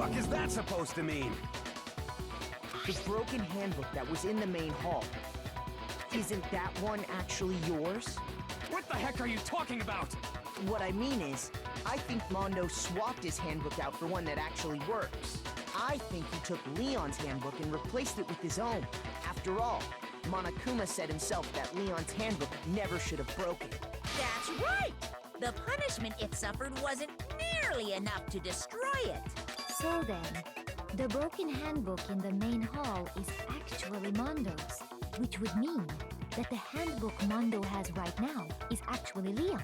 fuck is that supposed to mean? The broken handbook that was in the main hall. Isn't that one actually yours? What the heck are you talking about? What I mean is, I think Mondo swapped his handbook out for one that actually works. I think he took Leon's handbook and replaced it with his own. After all, Monokuma said himself that Leon's handbook never should have broken. That's right! The punishment it suffered wasn't nearly enough to destroy it. So then, the broken handbook in the main hall is actually Mondo's, which would mean that the handbook Mondo has right now is actually Leon's,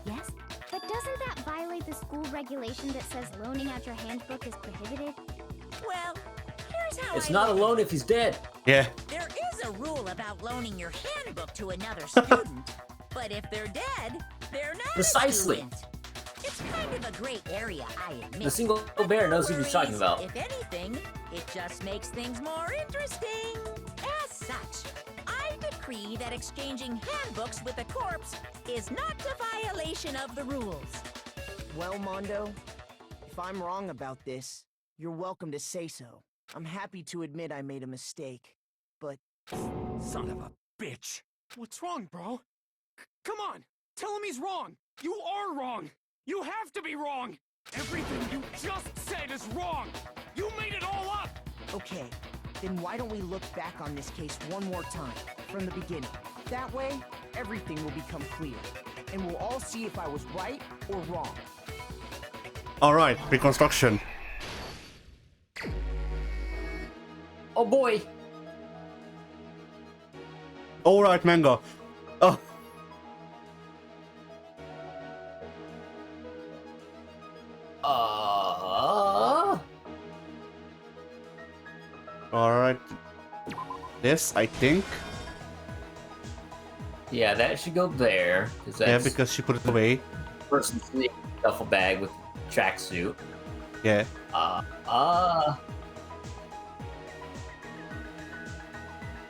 yes? But doesn't that violate the school regulation that says loaning out your handbook is prohibited? Well, here's how It's I not a look loan if he's dead. Yeah. There is a rule about loaning your handbook to another student, but if they're dead, they're not Precisely. a student. It's kind of a gray area, I admit. The single bear knows who he's talking about. If anything, it just makes things more interesting. As such, I decree that exchanging handbooks with a corpse is not a violation of the rules. Well, Mondo, if I'm wrong about this, you're welcome to say so. I'm happy to admit I made a mistake, but... Son of a bitch. What's wrong, bro? Come on, tell him he's wrong. You are wrong. You have to be wrong. Everything you just said is wrong. You made it all up. Okay, then why don't we look back on this case one more time, from the beginning? That way, everything will become clear, and we'll all see if I was right or wrong. Alright, reconstruction. Oh boy. Alright, Manga. Oh. Alright. This, I think. Yeah, that should go there. Yeah, because she put it away. Person's duffel bag with tracksuit. Yeah.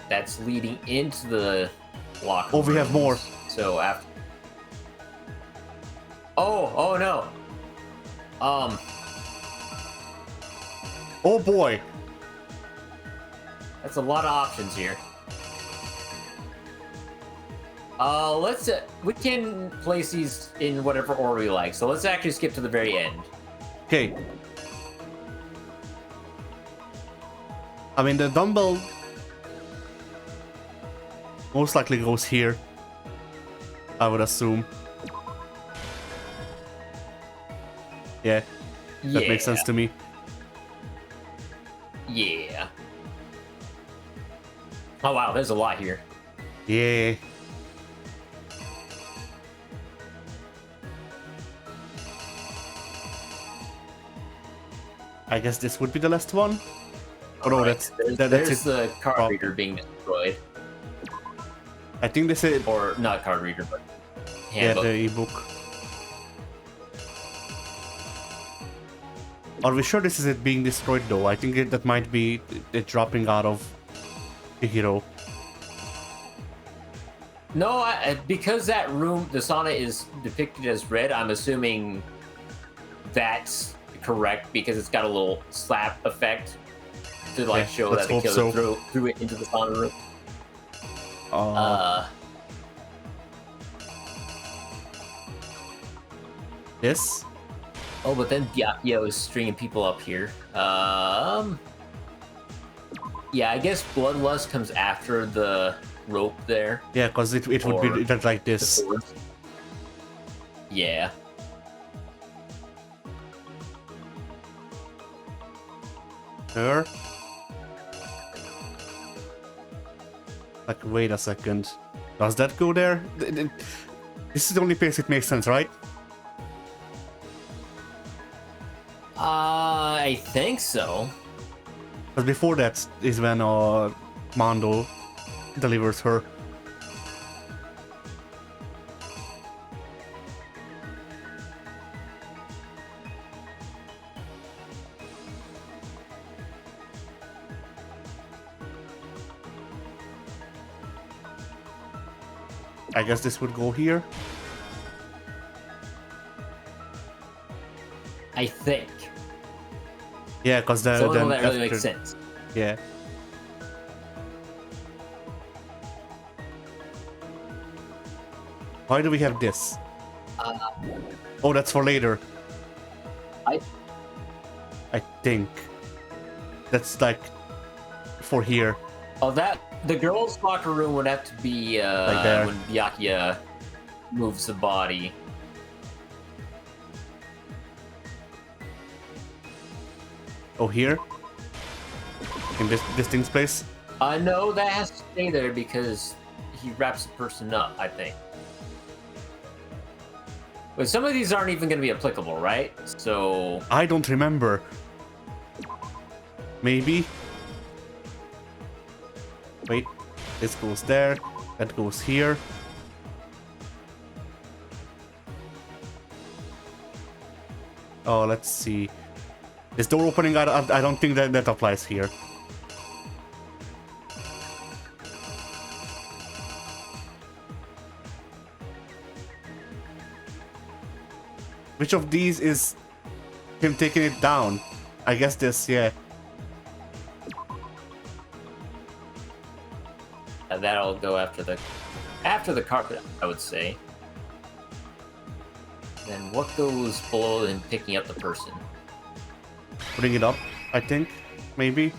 That's leading into the locker Oh, we have rooms. more. So after. Oh no. Oh boy. That's a lot of options here. We can place these in whatever order we like. So let's actually skip to the very end. Okay. I mean, the dumbbell most likely goes here, I would assume. Yeah, that makes sense to me. Yeah. Oh wow, there's a lot here. Yeah. I guess this would be the last one. Oh no, Right, that's there's it. the card reader being destroyed. I think this is Or not card reader, but yeah, handbook. the ebook. Are we sure this is it being destroyed though? I think that might be it dropping out of the hero. No, because that room, the sauna is depicted as red, I'm assuming that's correct because it's got a little slap effect to like Yeah, show let's that the hope killer so. threw it into the sauna room. This? Oh, but then Byakuya is stringing people up here. Yeah, I guess Bloodlust comes after the rope there. Yeah, because it would Or be like this. Yeah. Her. Like, wait a second. Does that go there? This is the only place it makes sense, right? I think so. But before that is when Mondo delivers her. I guess this would go here. I think. Yeah, because So then that really after, makes sense. yeah. Why do we have this? Oh, that's for later. I think that's like for here. Oh, that the girls' locker room would have to be Like there. when Byakuya moves the body. Oh, here? In this thing's place? No, that has to stay there because he wraps the person up, I think. But some of these aren't even going to be applicable, right? So... I don't remember. Maybe? Wait, this goes there, that goes here. Oh, let's see. This door opening, I don't think that applies here. Which of these is him taking it down? I guess this, yeah. That'll go after the carpet, I would say. Then what goes below and picking up the person? Putting it up, I think, maybe.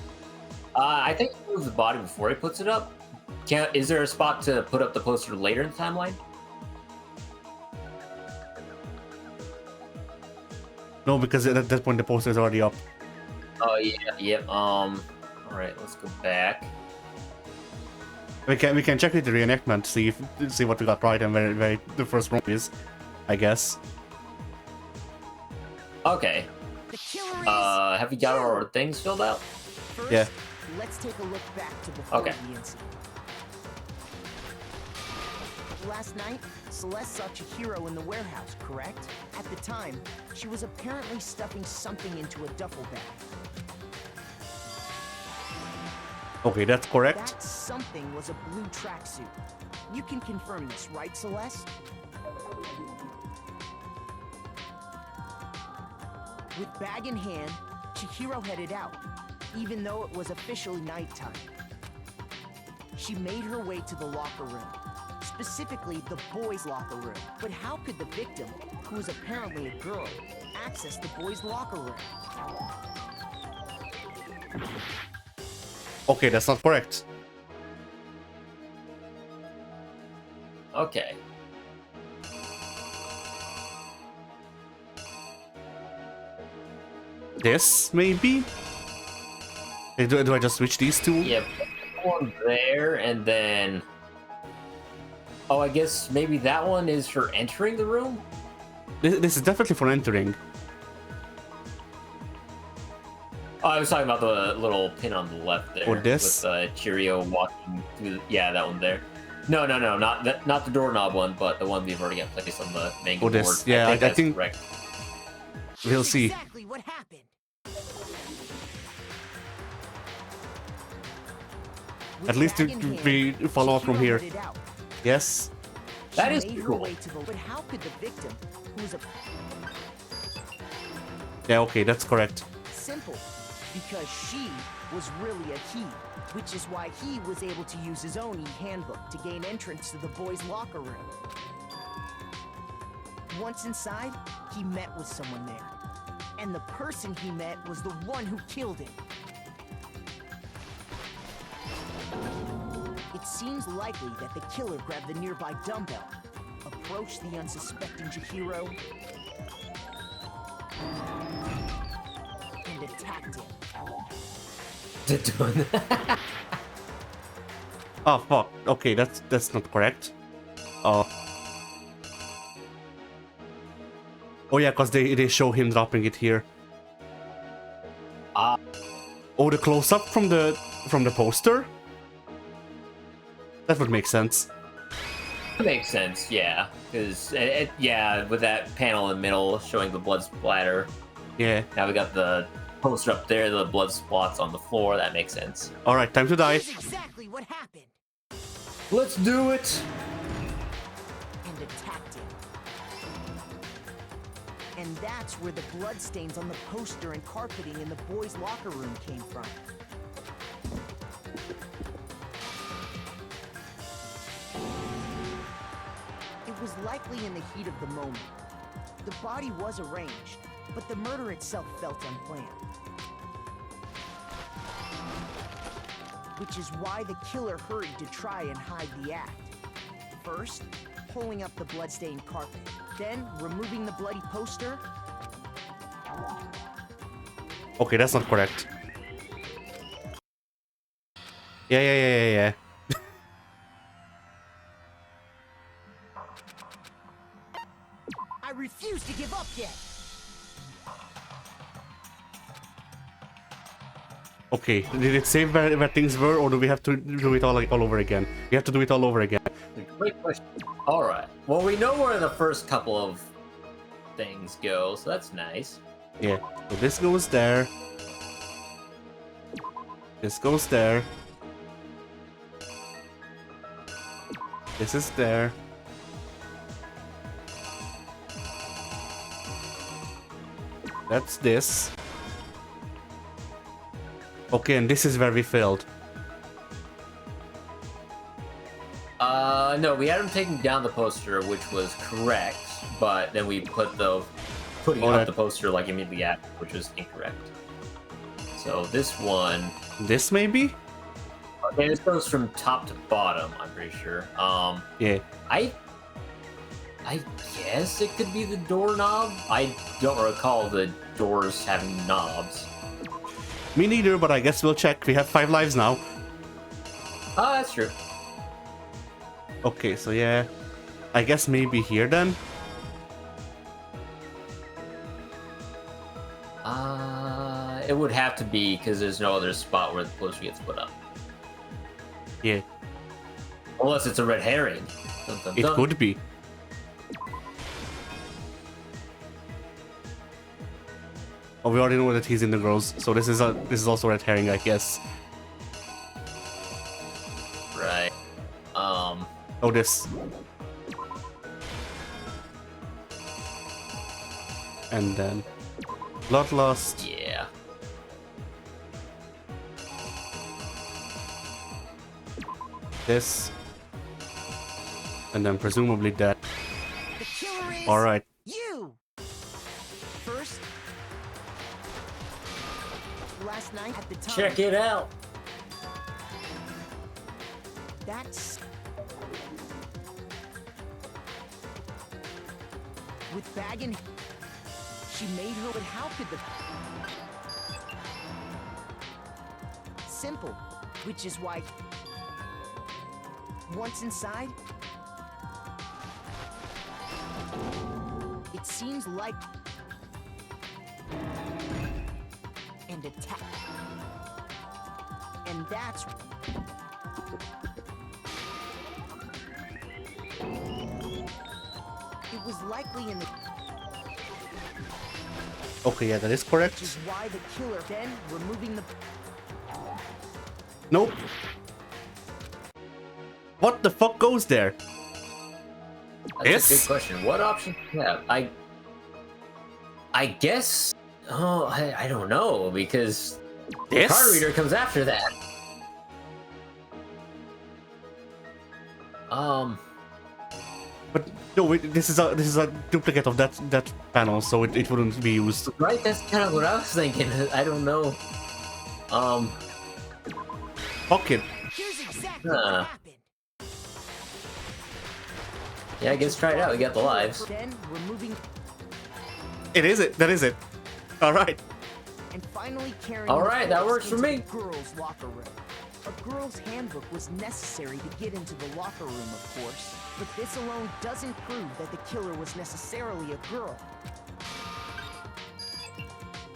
I think he moves the body before he puts it up. Is there a spot to put up the poster later in the timeline? No, because at that point the poster is already up. Oh yeah, yep. All right, let's go back. We can check with the reenactment, see what we got right and where the first room is, I guess. Okay. The killer is Have we got our things filled out? First, Yeah. let's take a look back to before Okay. the incident. Last night, Celeste saw Chihiro in the warehouse, correct? At the time, she was apparently stuffing something into a duffel bag. Okay, that's correct. That something was a blue tracksuit. You can confirm this, right, Celeste? With bag in hand, Chihiro headed out, even though it was officially nighttime. She made her way to the locker room, specifically the boys' locker room. But how could the victim, who was apparently a girl, access the boys' locker room? Okay, that's not correct. Okay. This, maybe? Do I just switch these two? Yep. One there, and then... Oh, I guess maybe that one is for entering the room? This is definitely for entering. Oh, I was talking about the little pin on the left there. Or this? With Cheerio walking through... Yeah, that one there. No, not the doorknob one, but the one we've already got placed on the Manga Or this, board. yeah, I that's think- correct. We'll see. Exactly what happened. At least we follow up from here. Yes? That is cool. But how could the victim, who was a Yeah, okay, that's correct. simple? Because she was really a he, which is why he was able to use his own e-handbook to gain entrance to the boys' locker room. Once inside, he met with someone there. And the person he met was the one who killed him. It seems likely that the killer grabbed the nearby dumbbell, approached the unsuspecting Chihiro, and attacked him. Oh fuck. Okay, that's not correct. Oh. Oh yeah, cause they show him dropping it here. Oh, the close-up from the poster? That would make sense. Makes sense, yeah. Because, yeah, with that panel in the middle showing the blood splatter. Yeah. Now we got the poster up there, the blood spots on the floor. That makes sense. Alright, time to die. Here's exactly what happened. Let's do it! And attacked him. And that's where the bloodstains on the poster and carpeting in the boys' locker room came from. It was likely in the heat of the moment. The body was arranged, but the murder itself felt unplanned. Which is why the killer hurried to try and hide the act. First, pulling up the bloodstained carpet, then removing the bloody poster. Okay, that's not correct. Yeah. I refuse to give up yet. Okay, did it say where things were, or do we have to do it all over again? We have to do it all over again. Great question. All right. Well, we know where the first couple of things go, so that's nice. Yeah. So this goes there. This goes there. This is there. That's this. Okay, and this is where we failed. No, we had him taking down the poster, which was correct, but then we put putting up the poster like immediately after, which was incorrect. So this one. This maybe? Okay, this goes from top to bottom, I'm pretty sure. Yeah. I guess it could be the doorknob. I don't recall the doors having knobs. Me neither, but I guess we'll check. We have 5 lives now. Oh, that's true. Okay, so yeah. I guess maybe here then? It would have to be, because there's no other spot where the poster gets put up. Yeah. Unless it's a red herring. Dun, dun, It dun. could be. Oh, we already know that he's in the girls, so this is also red herring, I guess. Right. Oh, this. And then blood lost. Yeah. This. And then presumably that. The killer is All right. you. First, last night at the time. Check it out. That's with Baggin. She made her, but how could the simple? Which is why once inside, it seems like and attack, and that's. It was likely in the. Okay, yeah, that is Which correct. is why the killer then removing the. Nope. What the fuck goes there? That's Yes? a good question. What option do you have? I guess. Oh, I don't know, because the This? card reader comes after that. But no, wait, this is a duplicate of that panel, so it wouldn't be used. Right, that's kind of what I was thinking. I don't know. Fuck it. Here's exactly Huh. what happened. Yeah, I guess try it out. We got the lives. Then removing It is it. That is it. All right. and finally carrying. All the right, that corpse works for into me. the girls' locker room. A girl's handbook was necessary to get into the locker room, of course, but this alone doesn't prove that the killer was necessarily a girl.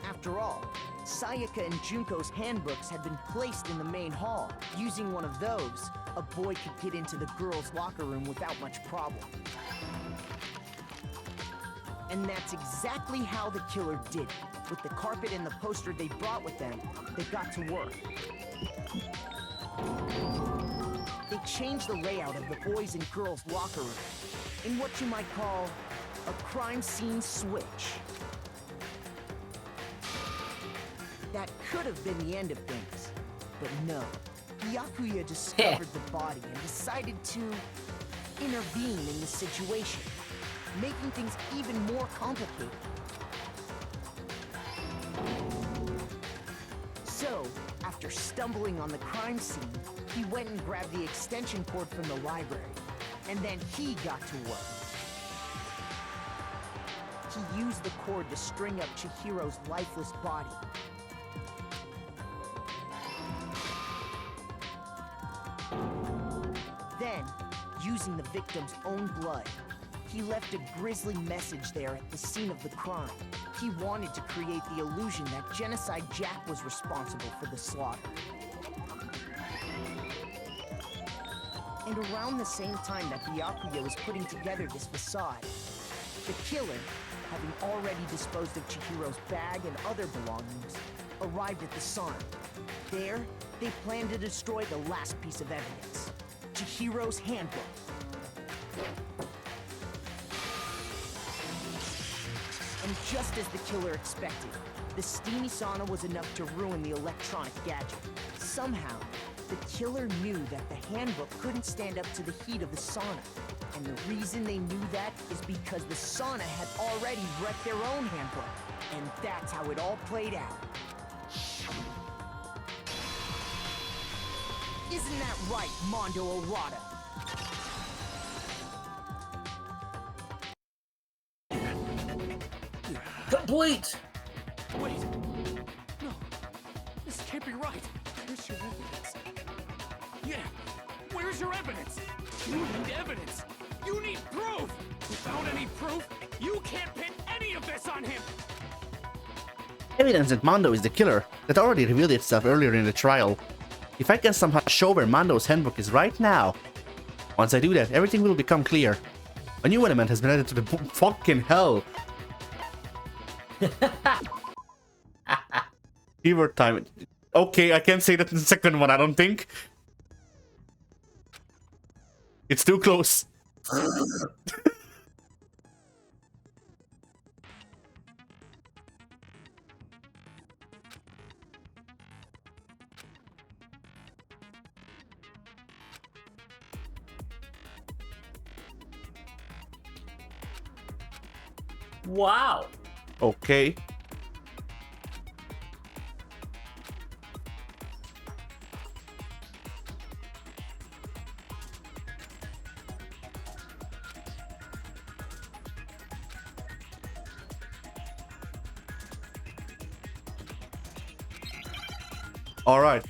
After all, Sayaka and Junko's handbooks had been placed in the main hall. Using one of those, a boy could get into the girls' locker room without much problem. And that's exactly how the killer did it. With the carpet and the poster they brought with them, they got to work. They changed the layout of the boys' and girls' locker room in what you might call A crime scene switch. That could have been the end of things, but no. Byakuya discovered the body and decided to intervene in the situation, making things even more complicated. So, after stumbling on the crime scene, he went and grabbed the extension cord from the library, and then he got to work. He used the cord to string up Chihiro's lifeless body. Then, using the victim's own blood, he left a grisly message there at the scene of the crime. He wanted to create the illusion that Genocide Jack was responsible for the slaughter. And around the same time that Byakuya was putting together this facade, the killer, having already disposed of Chihiro's bag and other belongings, arrived at the sauna. There, they planned to destroy the last piece of evidence, Chihiro's handbook. And just as the killer expected, the steamy sauna was enough to ruin the electronic gadget. Somehow, the killer knew that the handbook couldn't stand up to the heat of the sauna. And the reason they knew that is because the sauna had already wrecked their own handbook. And that's how it all played out. Isn't that right, Mondo Arata? Complete! Wait. No. This can't be right. Where's your evidence? Yeah. Where's your evidence? You need evidence. You need proof. Without any proof, you can't pin any of this on him. Evidence that Mondo is the killer that already revealed itself earlier in the trial. If I can somehow show where Mondo's handbook is right now, once I do that, everything will become clear. A new element has been added to the fucking hell. Keyword time. Okay, I can't say that in the second one, I don't think. It's too close. Wow. Okay. All right.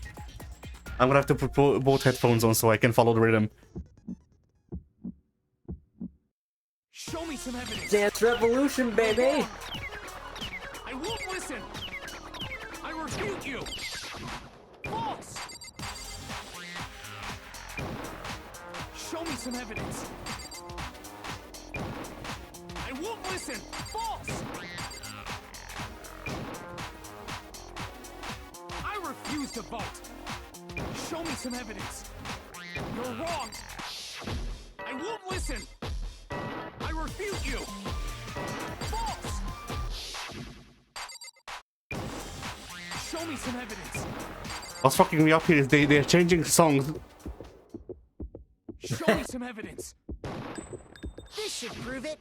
I'm gonna have to put both headphones on so I can follow the rhythm. Show me some evidence. Dance Revolution, baby! I won't listen. I refute you. False. Show me some evidence. I won't listen. False. I refuse to vote. Show me some evidence. You're wrong. I won't listen. I refute you. False. Show me some evidence. What's fucking me up here is they're changing songs. Show me some evidence. This should prove it.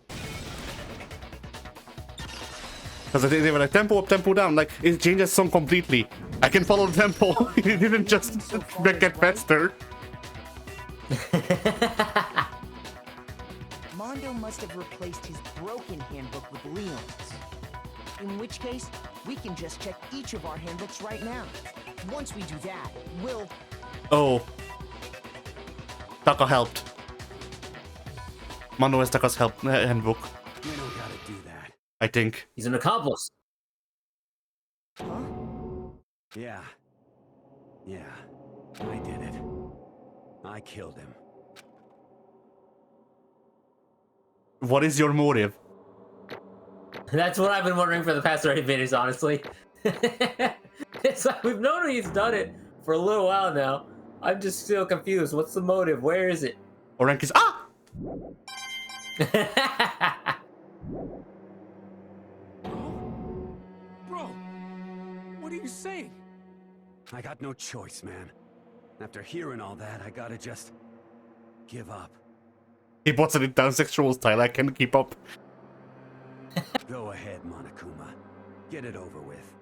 Because they were like tempo up, tempo down. Like it changes song completely. I can follow the tempo. It didn't just get faster. Mondo must have replaced his broken handbook with Leon's. In which case, we can just check each of our handbooks right now. Once we do that, we'll... Oh. Taka helped. Mondo has Taka's handbook. We don't gotta do that. I think. He's an accomplice. Huh? Yeah. Yeah. I did it. I killed him. What is your motive? That's what I've been wondering for the past 30 minutes, honestly. It's like we've known he's done it for a little while now. I'm just still confused. What's the motive? Where is it? Orank is What are you saying? I got no choice, man. After hearing all that, I gotta just give up. He puts it in transsexual style. I can't keep up. Go ahead, Monokuma. Get it over with.